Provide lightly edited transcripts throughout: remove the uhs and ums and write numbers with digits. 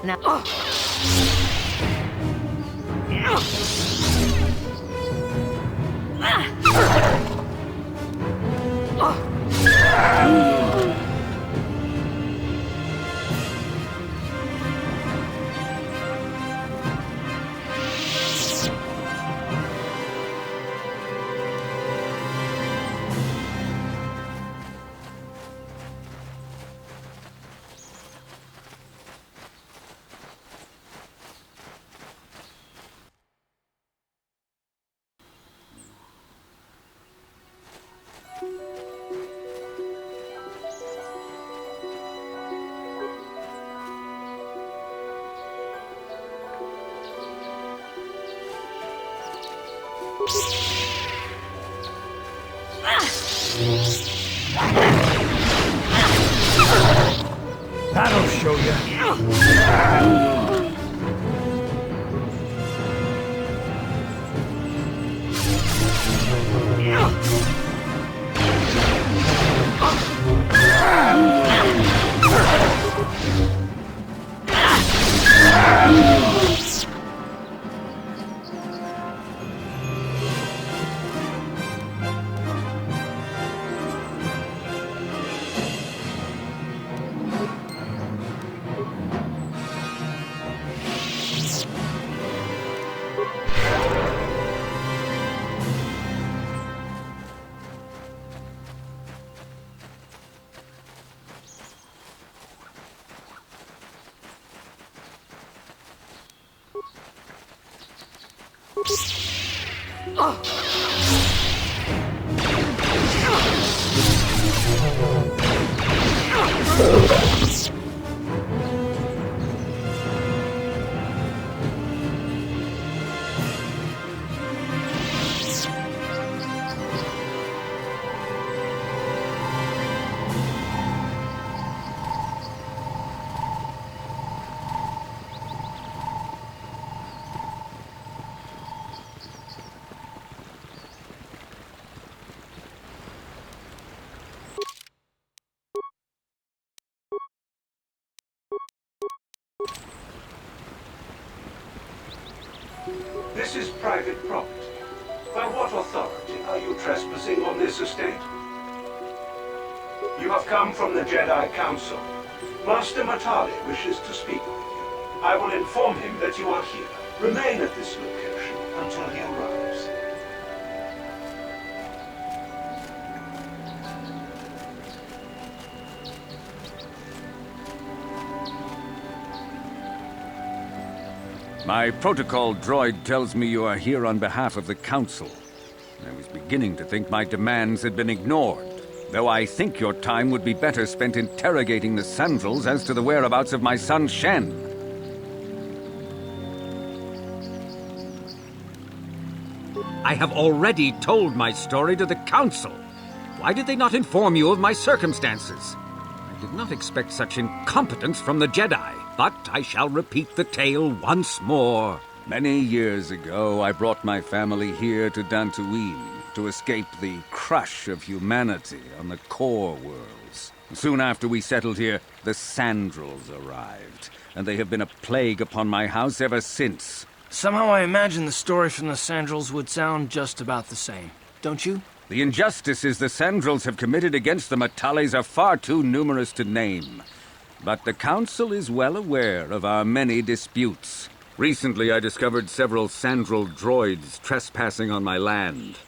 Now. That'll show you. This is private property. By what authority are you trespassing on this estate? You have come from the Jedi Council. Master Matale wishes to speak with you. I will inform him that you are here. Remain at this location until he arrives. My protocol droid tells me you are here on behalf of the Council. I was beginning to think my demands had been ignored, though I think your time would be better spent interrogating the Sandrels as to the whereabouts of my son Shen. I have already told my story to the Council. Why did they not inform you of my circumstances? I did not expect such incompetence from the Jedi. But I shall repeat the tale once more. Many years ago, I brought my family here to Dantooine to escape the crush of humanity on the core worlds. Soon after we settled here, the Sandrels arrived, and they have been a plague upon my house ever since. Somehow I imagine the story from the Sandrels would sound just about the same, don't you? The injustices the Sandrels have committed against the Matales are far too numerous to name. But the Council is well aware of our many disputes. Recently, I discovered several Sandrel droids trespassing on my land.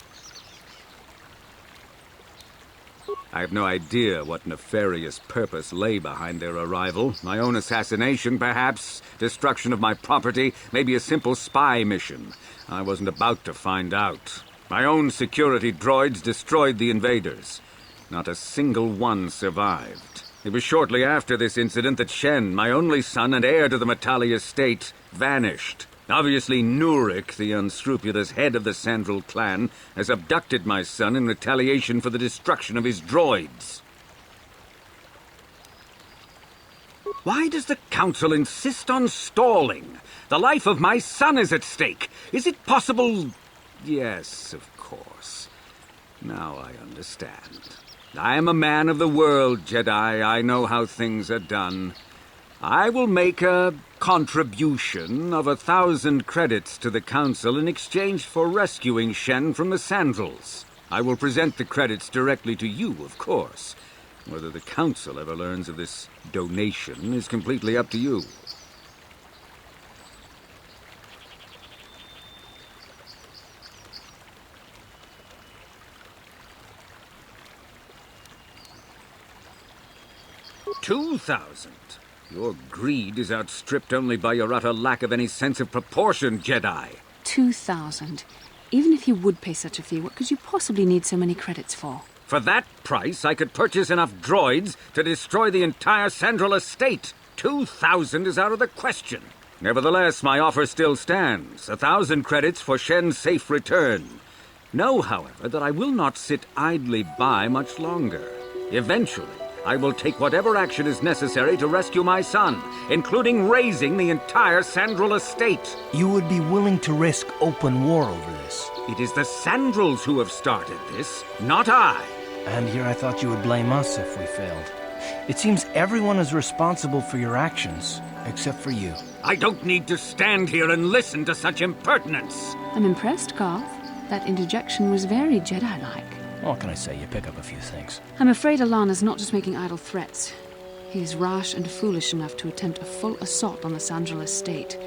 I have no idea what nefarious purpose lay behind their arrival. My own assassination, perhaps. Destruction of my property. Maybe a simple spy mission. I wasn't about to find out. My own security droids destroyed the invaders. Not a single one survived. It was shortly after this incident that Shen, my only son and heir to the Matale estate, vanished. Obviously, Nurik, the unscrupulous head of the Sandrel clan, has abducted my son in retaliation for the destruction of his droids. Why does the Council insist on stalling? The life of my son is at stake. Is it possible? Yes, of course. Now I understand. I am a man of the world, Jedi. I know how things are done. I will make a contribution of 1,000 credits to the Council in exchange for rescuing Shen from the Sandals. I will present the credits directly to you, of course. Whether the Council ever learns of this donation is completely up to you. $2,000. Your greed is outstripped only by your utter lack of any sense of proportion, Jedi. 2,000. Even if you would pay such a fee, what could you possibly need so many credits for? For that price, I could purchase enough droids to destroy the entire Sandral estate. 2,000 is out of the question. Nevertheless, my offer still stands. 1,000 credits for Shen's safe return. Know, however, that I will not sit idly by much longer. Eventually, I will take whatever action is necessary to rescue my son, including razing the entire Sandral estate. You would be willing to risk open war over this? It is the Sandrals who have started this, not I. And here I thought you would blame us if we failed. It seems everyone is responsible for your actions, except for you. I don't need to stand here and listen to such impertinence. I'm impressed, Garth. That interjection was very Jedi-like. What can I say? You pick up a few things. I'm afraid Alana's not just making idle threats. He is rash and foolish enough to attempt a full assault on the Sandral estate.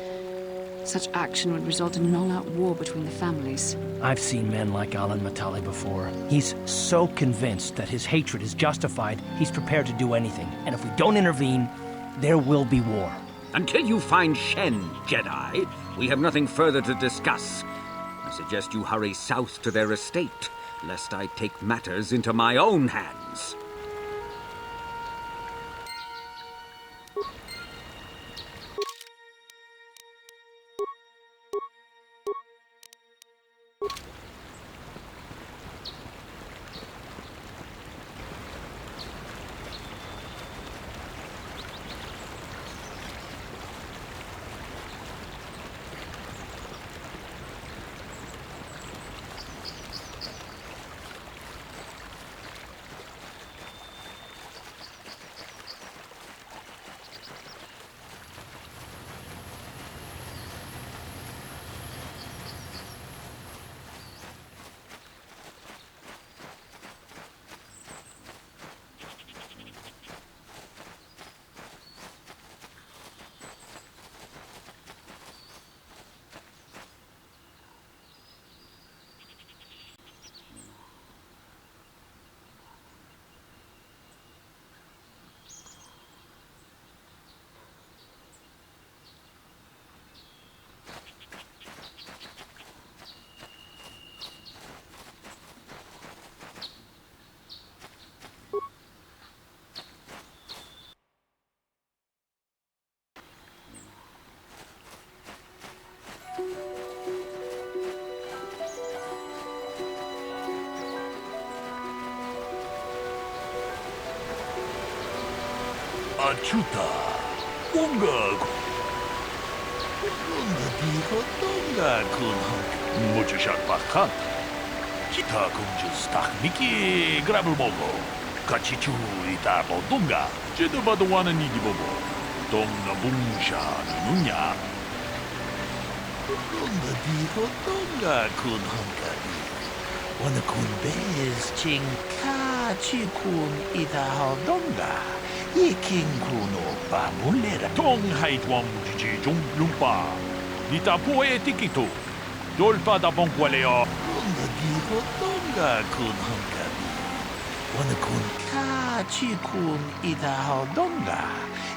Such action would result in an all-out war between the families. I've seen men like Shen Matale before. He's so convinced that his hatred is justified, he's prepared to do anything. And if we don't intervene, there will be war. Until you find Shen, Jedi, we have nothing further to discuss. I suggest you hurry south to their estate, lest I take matters into my own hands. Achuta, Unga, Unga kun mucho shakbakat. Kita kunjus takniki grabel bogo. Kachichu ita bodunga. Jedo badowana nigi bogo. Donna bungsha nunya. Unga diho donga kun hankari. Wana kun bez ching kachi kun ita hodonga. Ikinguno pamulera. Tong haitwam jiji jung lumpa. Nita poe tikito. Dolpa da bonqualeo. Unga diho donga kun hankabi. Wana kun kachi kun ita hodonga.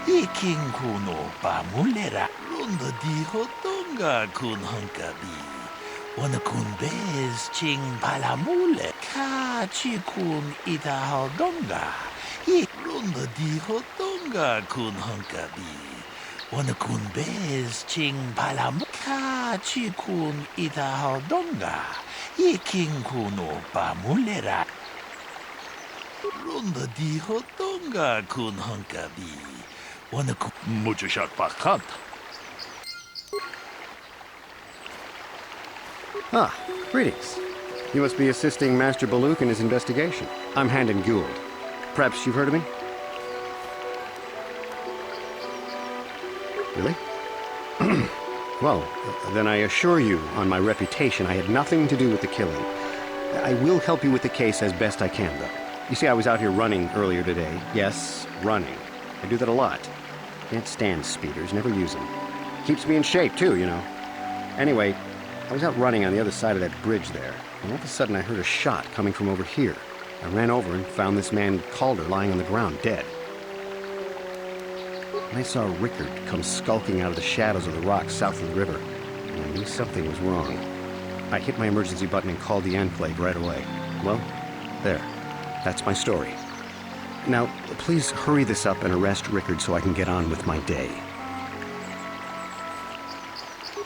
Ikinguno pamulera. Unga diho donga kun hankabi. Wana kun bez ching palamule. Kachi kun ita hodonga. Runda diho donga kun hankabi. Wana kun bez ching palam. Kachi kun ita hodonga. Iking kuno pamulera. Runda diho donga kun hankabi. Wana kun mucho shakbakat. Ah, greetings. You must be assisting Master Baluk in his investigation. I'm Handon Gould. Perhaps you've heard of me? Really? Well, then I assure you, on my reputation, I had nothing to do with the killing. I will help you with the case as best I can, though. You see, I was out here running earlier today. Yes, running. I do that a lot. Can't stand speeders, never use them. Keeps me in shape, too, you know. Anyway, I was out running on the other side of that bridge there, and all of a sudden I heard a shot coming from over here. I ran over and found this man Calder lying on the ground, dead. And I saw Rickard come skulking out of the shadows of the rocks south of the river, and I knew something was wrong. I hit my emergency button and called the Enclave right away. Well, there. That's my story. Now, please hurry this up and arrest Rickard so I can get on with my day.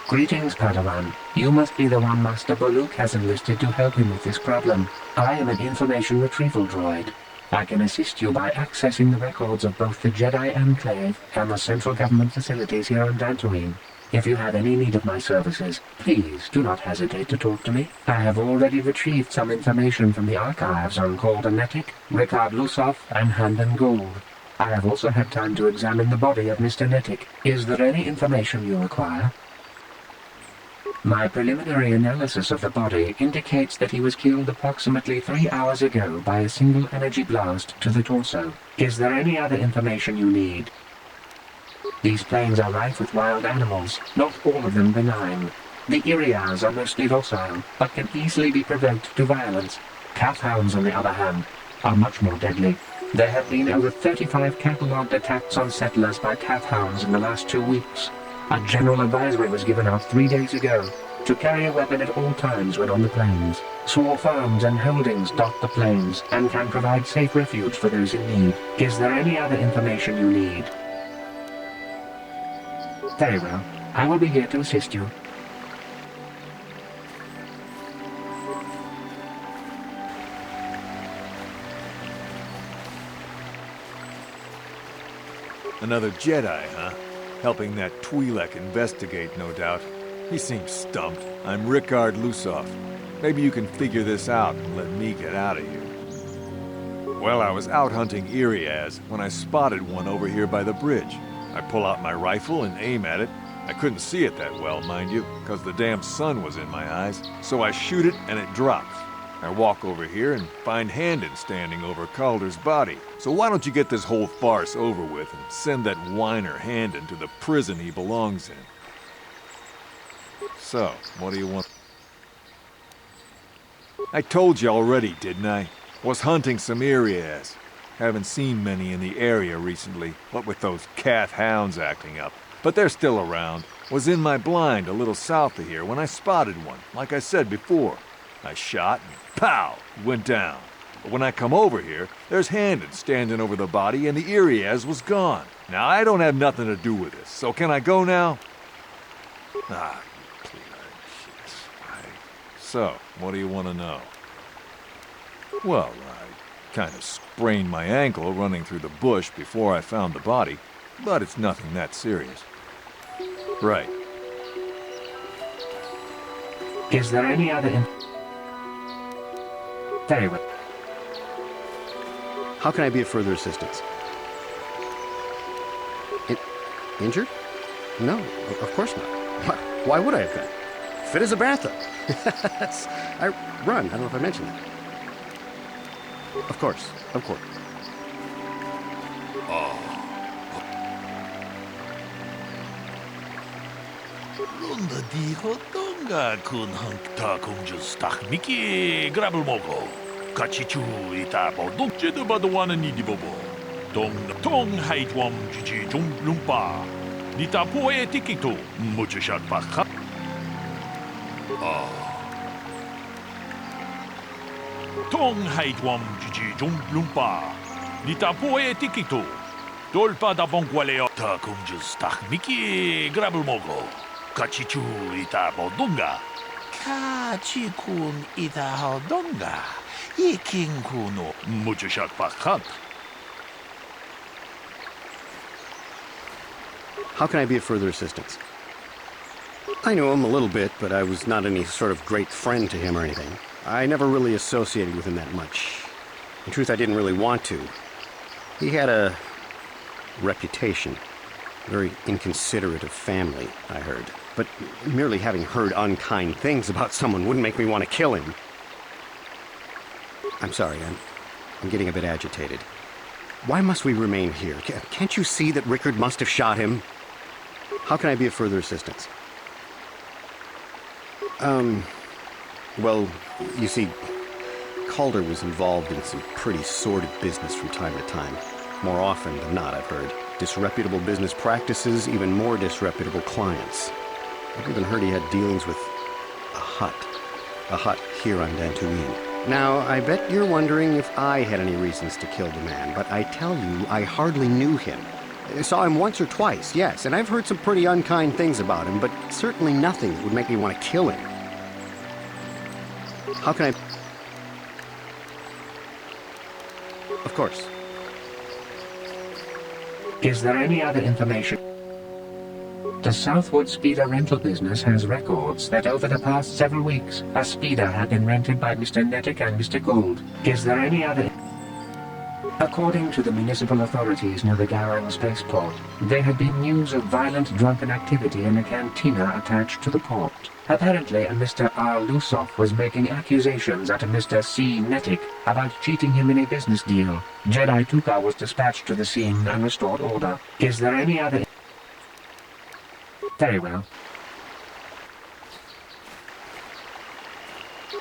Greetings, Padawan. You must be the one Master Baluk has enlisted to help him with this problem. I am an information retrieval droid. I can assist you by accessing the records of both the Jedi Enclave and the central government facilities here on Dantooine. If you have any need of my services, please do not hesitate to talk to me. I have already retrieved some information from the archives on Calder Nettic, Rickard Lusov, and Handon Gould. I have also had time to examine the body of Mr. Nettic. Is there any information you require? My preliminary analysis of the body indicates that he was killed approximately 3 hours ago by a single energy blast to the torso. Is there any other information you need? These plains are rife with wild animals, not all of them benign. The Irias are mostly docile, but can easily be provoked to violence. Calf hounds, on the other hand, are much more deadly. There have been over 35 catalogued attacks on settlers by calf hounds in the last 2 weeks. A general advisory was given out 3 days ago to carry a weapon at all times when on the plains. Small farms and holdings dot the plains and can provide safe refuge for those in need. Is there any other information you need? Very well. I will be here to assist you. Another Jedi, huh? Helping that Twi'lek investigate, no doubt. He seems stumped. I'm Rickard Lusov. Maybe you can figure this out and let me get out of here. Well, I was out hunting Irias when I spotted one over here by the bridge. I pull out my rifle and aim at it. I couldn't see it that well, mind you, because the damn sun was in my eyes. So I shoot it and it drops. I walk over here and find Handon standing over Calder's body. So why don't you get this whole farce over with and send that whiner Handon to the prison he belongs in? So, what do you want? I told you already, didn't I? Was hunting some Irias. Haven't seen many in the area recently, what with those calf hounds acting up. But they're still around. Was in my blind a little south of here when I spotted one, like I said before. I shot and pow, went down. But when I come over here, there's Handon standing over the body and the Irias was gone. Now, I don't have nothing to do with this, so can I go now? Ah, please. So, what do you want to know? Well, I kind of sprained my ankle running through the bush before I found the body, but it's nothing that serious. Right. Is there any other Very well. How can I be of further assistance? Injured? No, of course not. Why would I have been? Fit as a bathtub. I run. I don't know if I mentioned that. Of course. Lunda di hotonga kun ta kumjus tak miki grabel mogo. Kachichu ita bodong jedu badwana ni di bobo. Tong haitwam jiji jum lumpa. Nita poe tikito mujushat pakha. Tong haitwam jiji jum lumpa. Nita poe tikito. Dolpa da bongwaleo ta kumjus tak miki grabel mogo. Kachichu ita bodonga. Kachikun ita hodonga. Ikinkuno mujushat pakhat. How can I be of further assistance? I knew him a little bit, but I was not any sort of great friend to him or anything. I never really associated with him that much. In truth, I didn't really want to. He had a reputation. Very inconsiderate of family, I heard. But merely having heard unkind things about someone wouldn't make me want to kill him. I'm sorry, I'm getting a bit agitated. Why must we remain here? Can't you see that Rickard must have shot him? How can I be of further assistance? Well, you see, Calder was involved in some pretty sordid business from time to time. More often than not, I've heard. Disreputable business practices, even more disreputable clients. I've even heard he had dealings with a hut here on Dantooine. Now, I bet you're wondering if I had any reasons to kill the man, but I tell you, I hardly knew him. I saw him once or twice, yes, and I've heard some pretty unkind things about him, but certainly nothing that would make me want to kill him. How can I... Of course. Is there any other information? The Southwood Speeder rental business has records that over the past several weeks, a speeder had been rented by Mr. Nettic and Mr. Gould. Is there any other... According to the municipal authorities near the Garang spaceport, there had been news of violent drunken activity in a cantina attached to the port. Apparently, a Mr. R. Lusoff was making accusations at a Mr. C. Nettic about cheating him in a business deal. Jedi Tuka was dispatched to the scene and restored order. Is there any other... Very well.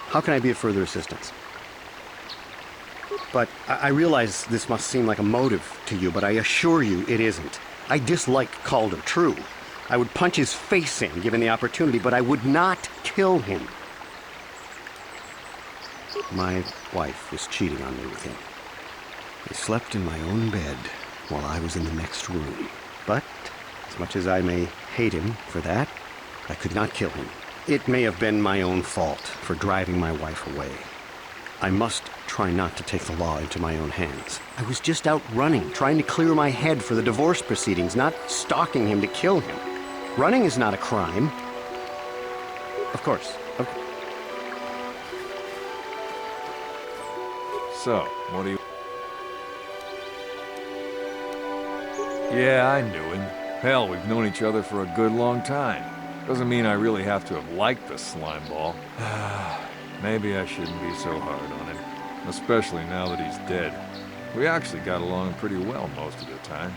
How can I be of further assistance? But I realize this must seem like a motive to you, but I assure you it isn't. I dislike Calder, true. I would punch his face in, given the opportunity, but I would not kill him. My wife was cheating on me with him. He slept in my own bed while I was in the next room. But, as much as I may hate him for that, I could not kill him. It may have been my own fault for driving my wife away. I must try not to take the law into my own hands. I was just out running, trying to clear my head for the divorce proceedings, not stalking him to kill him. Running is not a crime. Of course. So, what do you... Yeah, I knew him. Hell, we've known each other for a good long time. Doesn't mean I really have to have liked the slimeball. Maybe I shouldn't be so hard on him, especially now that he's dead. We actually got along pretty well most of the time.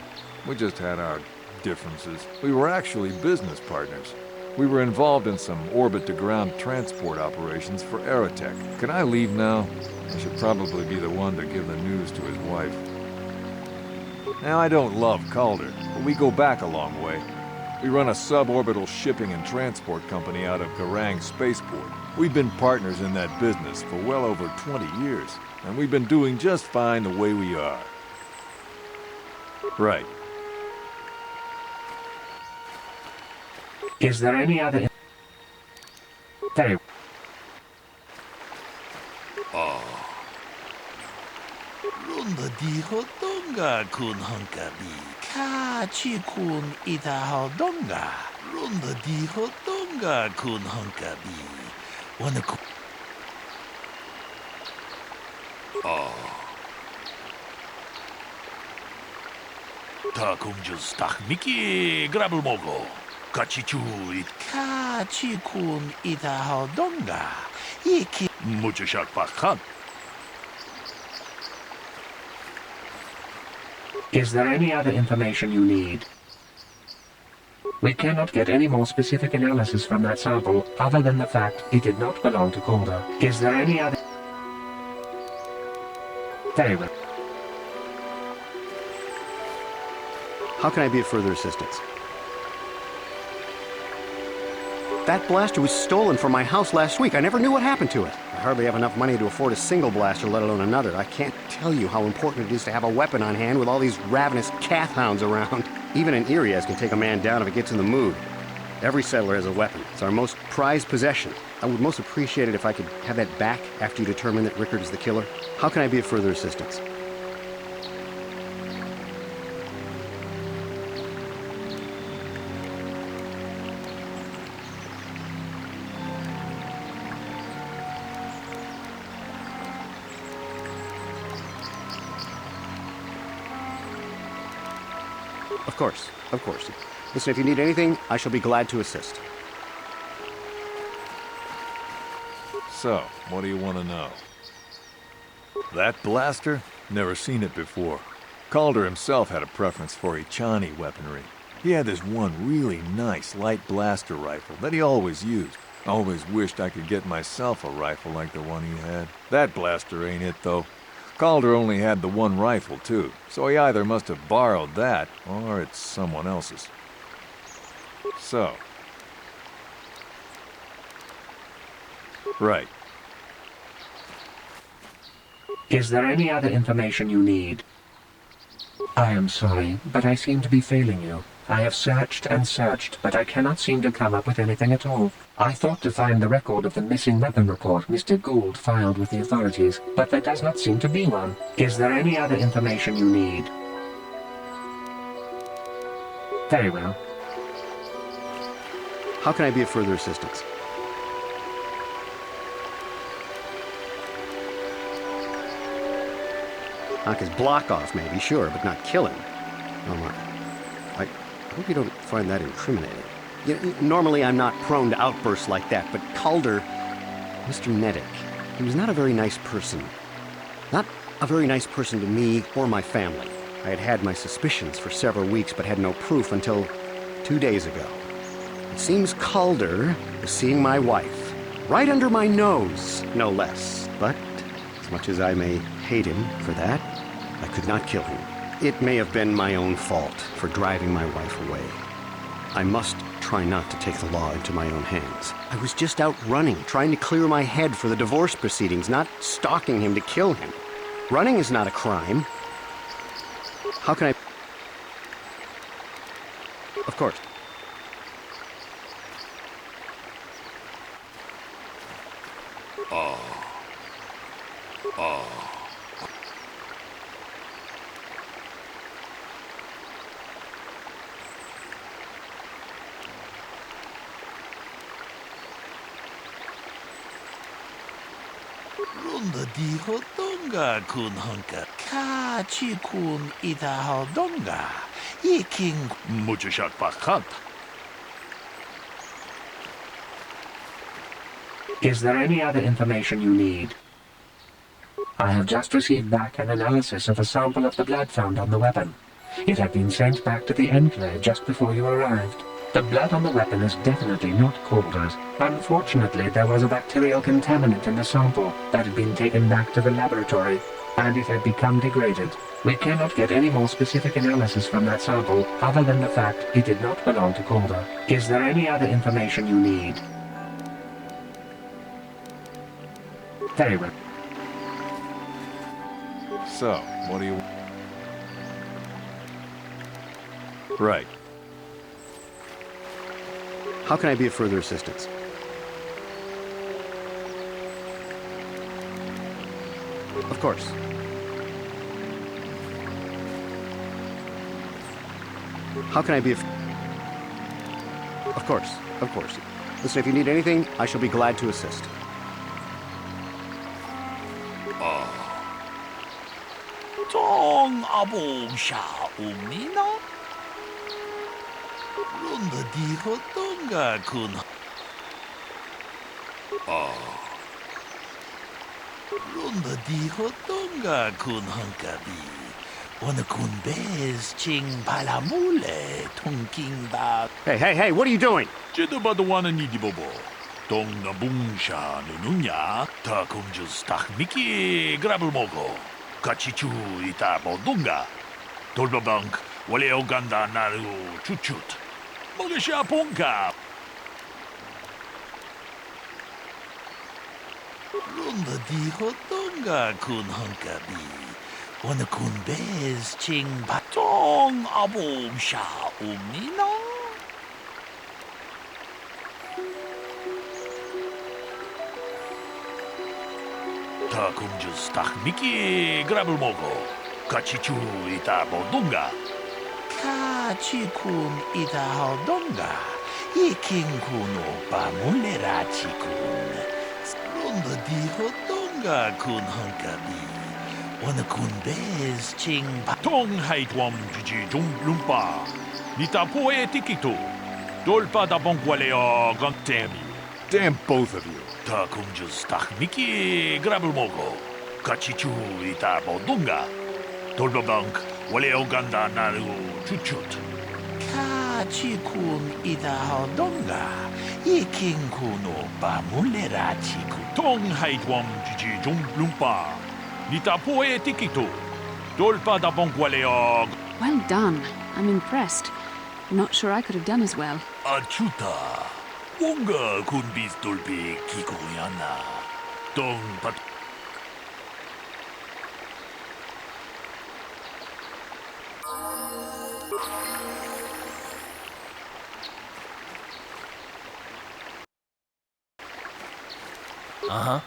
We just had our differences. We were actually business partners. We were involved in some orbit-to-ground transport operations for Aerotech. Can I leave now? I should probably be the one to give the news to his wife. Now, I don't love Calder, but we go back a long way. We run a suborbital shipping and transport company out of Garang Spaceport. We've been partners in that business for well over 20 years, and we've been doing just fine the way we are. Right. Is there any other... Very... Runda diho donga kun hunkabi. Kachi kun itaho donga. Runda diho donga kun hunkabi. Wanna ku... Ta kumjus tak miki grabel mogo. Kachi chu it. Kachi kun itaho donga. Iki... Mucho shak pakhan. Is there any other information you need? We cannot get any more specific analysis from that sample other than the fact it did not belong to Calder. Is there any other... Very well. How can I be of further assistance? That blaster was stolen from my house last week. I never knew what happened to it. I hardly have enough money to afford a single blaster, let alone another. I can't tell you how important it is to have a weapon on hand with all these ravenous cath hounds around. Even an Irias can take a man down if it gets in the mood. Every settler has a weapon. It's our most prized possession. I would most appreciate it if I could have that back after you determine that Rickard is the killer. How can I be of further assistance? Of course, of course. Listen, if you need anything, I shall be glad to assist. So, what do you want to know? That blaster? Never seen it before. Calder himself had a preference for Echani weaponry. He had this one really nice light blaster rifle that he always used. Always wished I could get myself a rifle like the one he had. That blaster ain't it, though. Calder only had the one rifle, too, so he either must have borrowed that, or it's someone else's. So. Right. Is there any other information you need? I am sorry, but I seem to be failing you. I have searched and searched, but I cannot seem to come up with anything at all. I thought to find the record of the missing weapon report Mr. Gould filed with the authorities, but there does not seem to be one. Is there any other information you need? Very well. How can I be of further assistance? Knock his block off, maybe, sure, but not kill him. Oh my. I hope you don't find that incriminating. You know, normally I'm not prone to outbursts like that, but Calder, Mr. Nettic, he was not a very nice person. Not a very nice person to me or my family. I had had my suspicions for several weeks, but had no proof until 2 days ago. It seems Calder was seeing my wife, right under my nose, no less. But as much as I may hate him for that, I could not kill him. It may have been my own fault for driving my wife away. I must try not to take the law into my own hands. I was just out running, trying to clear my head for the divorce proceedings, not stalking him to kill him. Running is not a crime. How can I... Of course. Runda di hodonga kun hunka kachi kun ita hodonga yiking muchashak pakat. Is there any other information you need? I have just received back an analysis of a sample of the blood found on the weapon. It had been sent back to the Enclave just before you arrived. The blood on the weapon is definitely not Calder's. Unfortunately, there was a bacterial contaminant in the sample that had been taken back to the laboratory, and it had become degraded. We cannot get any more specific analysis from that sample other than the fact it did not belong to Calder. Is there any other information you need? Very well. So, what do you... Right. How can I be of further assistance? Of course. How can I be of... Of course, of course. Listen, if you need anything, I shall be glad to assist. Tong abong sha umina. Runda di hodonga kun. Runda di hodonga kun hunkabi. Wana kun bez ching palamule tongking ba. Hey, what are you doing? Jeda ba the wana ni di bobo. Tong na bung sha nununya. Ta kumjus tak miki grabel mogo. Kachichu ita bodunga. Tolbabank wale oganda naru chuchut. Mogasha ponka. Runda di hodonga kun hunkabi. Wana kun bez ching patong abom sha umnina. Ta kumjus tak miki grabel mogo. Kachichu ita bodunga. Kachikun ita hodonga. Iking kuno pamulerachi kun. Runda di hodonga kun hunkabi. 어느 군베스 칭 통하이트웜 주지 좀 룸바 니타 포에 티키토 돌바다 봉과레어 건템이 Damn both of you. 다 공주스 딱 미끼 그랍을 먹어 같이 주 이따 보동가 돌바방크 원래어 간다 나르고 주춧 같이 군 이따 하동가 이킹군 오빠 몰래라 지구 통하이트웜 주지 좀 룸바 니타 포에 티키토 돌바다 봉과레어 Well done. I'm impressed. Not sure I could have done as well. 아추다 뭔가 군비스 돌비 기고야나 똥밭 Uh-huh.